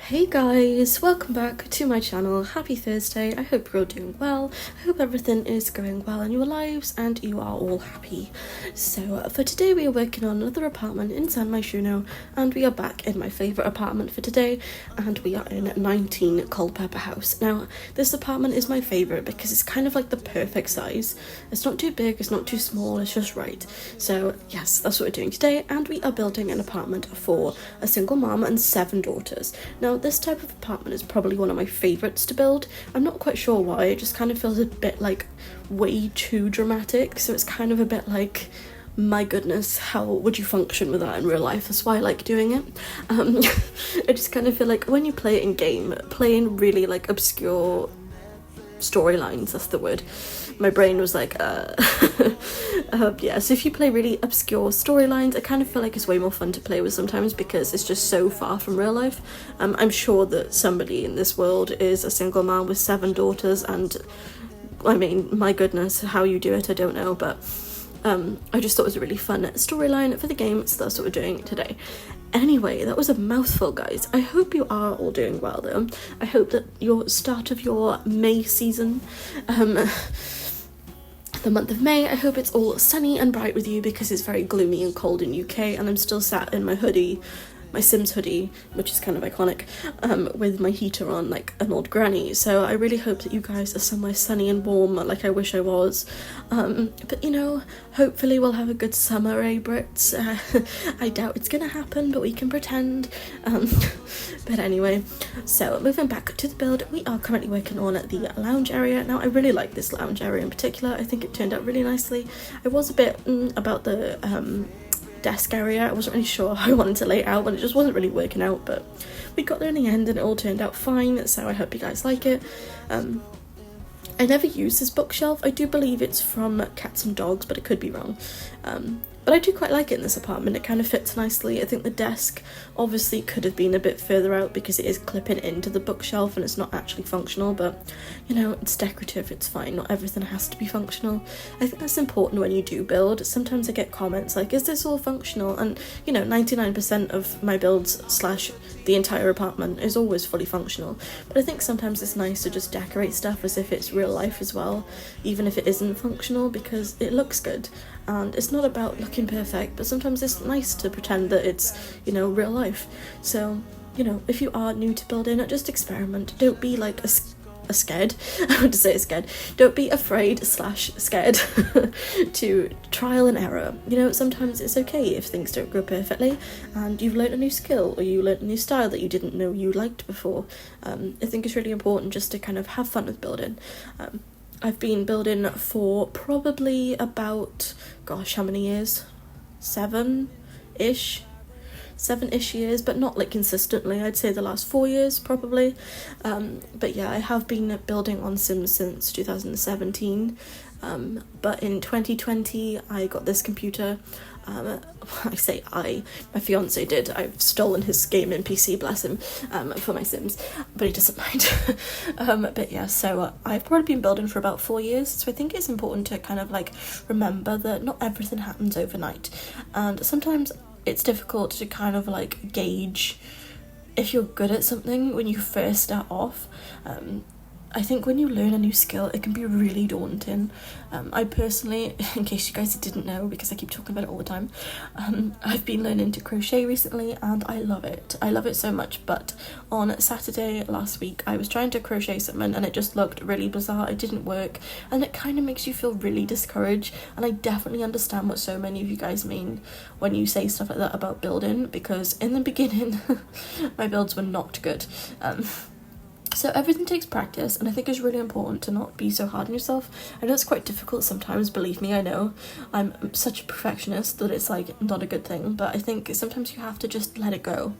Hey guys, welcome back to my channel. Happy Thursday. I hope you're all doing well. I hope everything is going well in your lives and you are all happy. So for today we are working on another apartment in San Myshuno, and we are back in my favourite apartment for today, and we are in 19 Culpepper House. Now this apartment is my favourite because it's kind of like the perfect size. It's not too big, it's not too small, it's just right. So yes, that's what we're doing today, and we are building an apartment for a single mom and 7 daughters. Now this type of apartment is probably one of my favourites to build. I'm not quite sure why, it just kind of feels a bit like way too dramatic, so it's kind of a bit like, my goodness, how would you function with that in real life? That's why I like doing it. I just kind of feel like when you play it in game, playing really like obscure storylines, that's the word. My brain was like, yeah, so if you play really obscure storylines, I kind of feel like it's way more fun to play with sometimes because it's just so far from real life. I'm sure that somebody in this world is a single mom with 7 daughters, and I mean, my goodness, how you do it, I don't know, but I just thought it was a really fun storyline for the game, so that's what we're doing today. Anyway, that was a mouthful, guys. I hope you are all doing well, though. I hope that your start of your May season, the month of May, I hope it's all sunny and bright with you because it's very gloomy and cold in UK, and I'm still sat in my hoodie, my Sims hoodie, which is kind of iconic, with my heater on like an old granny. So I really hope that you guys are somewhere sunny and warm like I wish I was. But you know, hopefully we'll have a good summer, eh Brits? I doubt it's gonna happen, but we can pretend. But anyway, so moving back to the build, we are currently working on the lounge area. Now I really like this lounge area in particular. I think it turned out really nicely. I was a bit about the desk area. I wasn't really sure how I wanted to lay it out, and it just wasn't really working out, but we got there in the end and it all turned out fine, so I hope you guys like it. I never use this bookshelf. I do believe it's from Cats and Dogs, but I could be wrong. But I do quite like it in this apartment. It kind of fits nicely. I think the desk obviously could have been a bit further out because it is clipping into the bookshelf and it's not actually functional, but you know, it's decorative, it's fine. Not everything has to be functional. I think that's important when you do build. Sometimes I get comments like, is this all functional? And you know, 99% of my builds / the entire apartment is always fully functional. But I think sometimes it's nice to just decorate stuff as if it's real life as well, even if it isn't functional, because it looks good. And it's not about looking perfect, but sometimes it's nice to pretend that it's, you know, real life. So, you know, if you are new to building, just experiment. Don't be like a scared. I want to say scared. Don't be afraid / scared to trial and error. You know, sometimes it's okay if things don't go perfectly and you've learned a new skill or you learned a new style that you didn't know you liked before. I think it's really important just to kind of have fun with building. I've been building for probably about, gosh, how many years? 7-ish years, but not like consistently. I'd say the last 4 years probably. But yeah, I have been building on Sims since 2017. But in 2020 I got this computer. I say my fiance did. I've stolen his gaming PC, bless him, for my Sims, but he doesn't mind. But yeah, so I've probably been building for about 4 years, so I think it's important to kind of like remember that not everything happens overnight, and sometimes it's difficult to kind of like gauge if you're good at something when you first start off. I think when you learn a new skill, it can be really daunting. I personally, in case you guys didn't know, because I keep talking about it all the time, I've been learning to crochet recently and I love it. I love it so much, but on Saturday last week, I was trying to crochet something and it just looked really bizarre. It didn't work and it kind of makes you feel really discouraged, and I definitely understand what so many of you guys mean when you say stuff like that about building, because in the beginning, my builds were not good. So everything takes practice, and I think it's really important to not be so hard on yourself. I know it's quite difficult sometimes, believe me, I know. I'm such a perfectionist that it's like not a good thing, but I think sometimes you have to just let it go.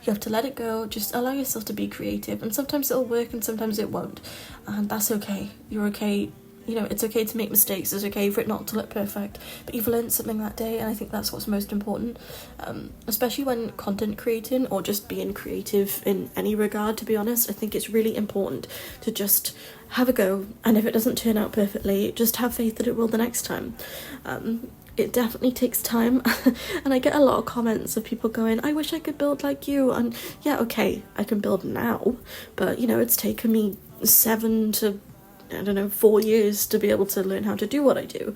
You have to let it go, just allow yourself to be creative, and sometimes it'll work and sometimes it won't. And that's okay. You're okay. You know, it's okay to make mistakes, it's okay for it not to look perfect, but you've learned something that day, and I think that's what's most important, especially when content creating or just being creative in any regard, to be honest. I think it's really important to just have a go, and if it doesn't turn out perfectly, just have faith that it will the next time. it definitely takes time. And I get a lot of comments of people going, I wish I could build like you. And yeah, okay, I can build now, but you know, it's taken me 7 to, I don't know, 4 years to be able to learn how to do what I do.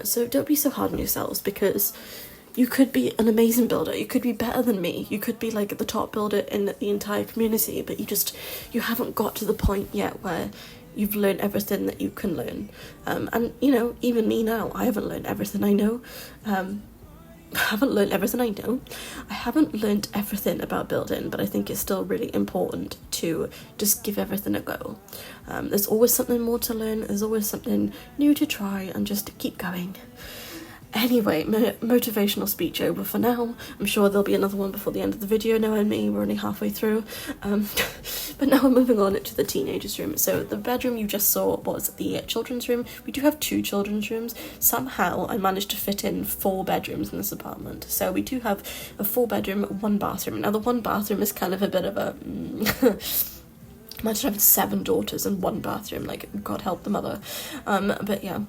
So don't be so hard on yourselves, because you could be an amazing builder, you could be better than me, you could be like the top builder in the entire community, but you haven't got to the point yet where you've learned everything that you can learn. And you know, even me now, I haven't learned everything I know. I haven't learned everything I know. I haven't learned everything about building, but I think it's still really important to just give everything a go. There's always something more to learn, there's always something new to try, and just keep going. Anyway, motivational speech over for now. I'm sure there'll be another one before the end of the video, knowing me, we're only halfway through. But now we're moving on to the teenagers' room. So the bedroom you just saw was the children's room. We do have 2 children's rooms. Somehow I managed to fit in 4 bedrooms in this apartment. So we do have a 4-bedroom, 1 bathroom. Now the 1 bathroom is kind of a bit of a... Imagine having 7 daughters and 1 bathroom, like, God help the mother. But yeah,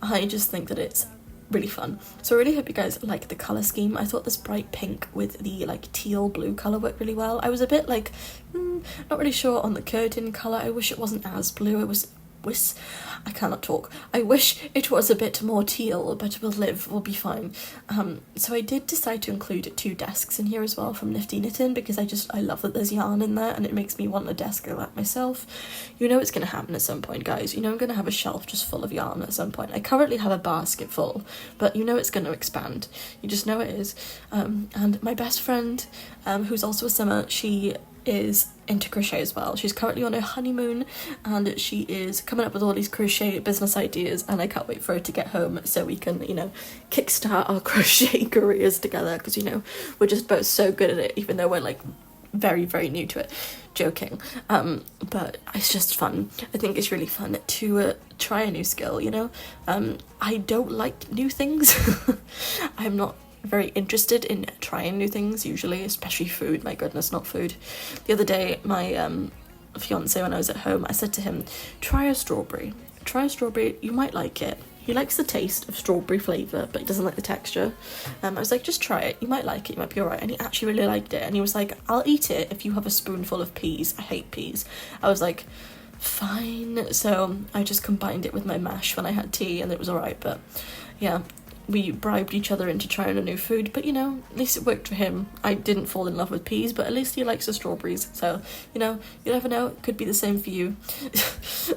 I just think that it's really fun. So I really hope you guys like the colour scheme. I thought this bright pink with the like teal blue colour worked really well. I was a bit like, not really sure on the curtain colour. I wish it wasn't as blue. I cannot talk. I wish it was a bit more teal, but we'll be fine. So I did decide to include 2 desks in here as well from Nifty Knitting, because I love that there's yarn in there and it makes me want a desk like that myself. You know it's going to happen at some point, guys. You know I'm going to have a shelf just full of yarn at some point. I currently have a basket full, but you know it's going to expand. You just know it is. And my best friend, who's also a simmer, she is into crochet as well. She's currently on her honeymoon and she is coming up with all these crochet business ideas, and I can't wait for her to get home so we can, you know, kickstart our crochet careers together, because, you know, we're just both so good at it, even though we're like very, very new to it. Joking. But it's just fun. I think it's really fun to try a new skill, you know. I don't like new things. I'm not very interested in trying new things usually, especially food. My goodness, not food. The other day, my fiance, when I was at home, I said to him, try a strawberry, you might like it. He likes the taste of strawberry flavour, but he doesn't like the texture. I was like, just try it, you might like it, you might be alright. And he actually really liked it, and he was like, I'll eat it if you have a spoonful of peas. I hate peas. I was like, fine. So I just combined it with my mash when I had tea, and it was alright. But yeah, we bribed each other into trying a new food, but you know, at least it worked for him. I didn't fall in love with peas, but at least he likes the strawberries, so, you know, you never know, it could be the same for you.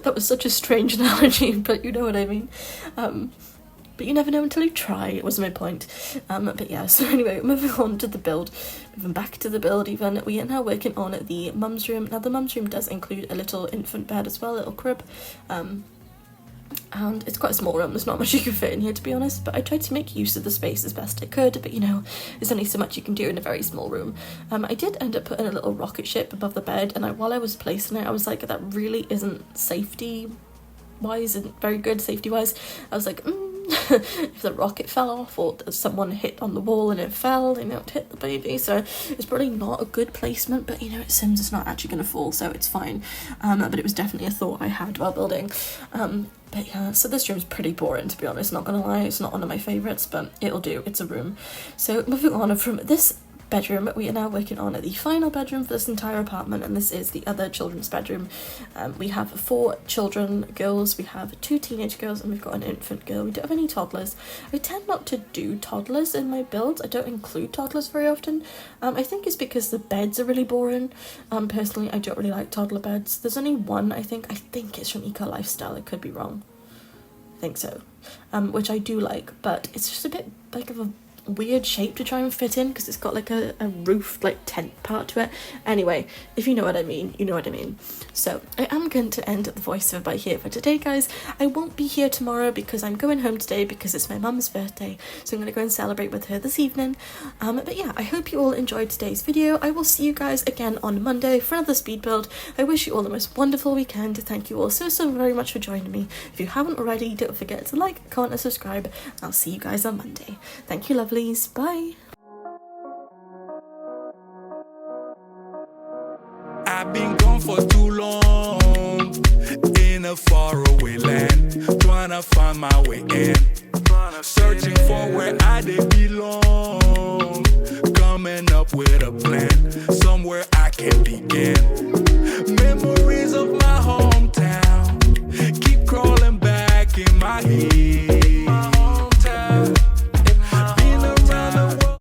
That was such a strange analogy, but you know what I mean. But you never know until you try, it was my point. But yeah, so anyway, moving on to the build, moving back to the build even, we are now working on the mum's room. Now the mum's room does include a little infant bed as well, a little crib, and it's quite a small room, there's not much you can fit in here, to be honest, but I tried to make use of the space as best I could, but you know, there's only so much you can do in a very small room. I did end up putting a little rocket ship above the bed, and while I was placing it, I was like, that really isn't safety-wise, isn't very good safety-wise. I was like, if the rocket fell off, or someone hit on the wall and it fell, you know, it hit the baby, so it's probably not a good placement, but you know, it seems it's not actually going to fall, so it's fine. But it was definitely a thought I had while building. But yeah, so this room's pretty boring, to be honest, not gonna lie. It's not one of my favourites, but it'll do, it's a room. So moving on from this bedroom, we are now working on the final bedroom for this entire apartment, and this is the other children's bedroom. We have 4 children girls, we have 2 teenage girls, and we've got an infant girl. We don't have any toddlers. I tend not to do toddlers in my builds. I don't include toddlers very often. I think it's because the beds are really boring. Personally, I don't really like toddler beds. There's only one, I think it's from Eco Lifestyle, I could be wrong. I think so. Which I do like, but it's just a bit like of a weird shape to try and fit in, because it's got like a roof, like tent part to it. Anyway, if you know what I mean, you know what I mean. So I am going to end the voiceover by here for today, guys. I won't be here tomorrow because I'm going home today because it's my mum's birthday, so I'm going to go and celebrate with her this evening. But yeah, I hope you all enjoyed today's video. I will see you guys again on Monday for another speed build. I wish you all the most wonderful weekend. Thank you all so very much for joining me. If you haven't already, don't forget to like, comment and subscribe. I'll see you guys on Monday. Thank you, lovelies. Bye. I've been gone for too long, in a faraway land, trying to find my way in. searching for where I they belong. Coming up with a plan, somewhere I can begin.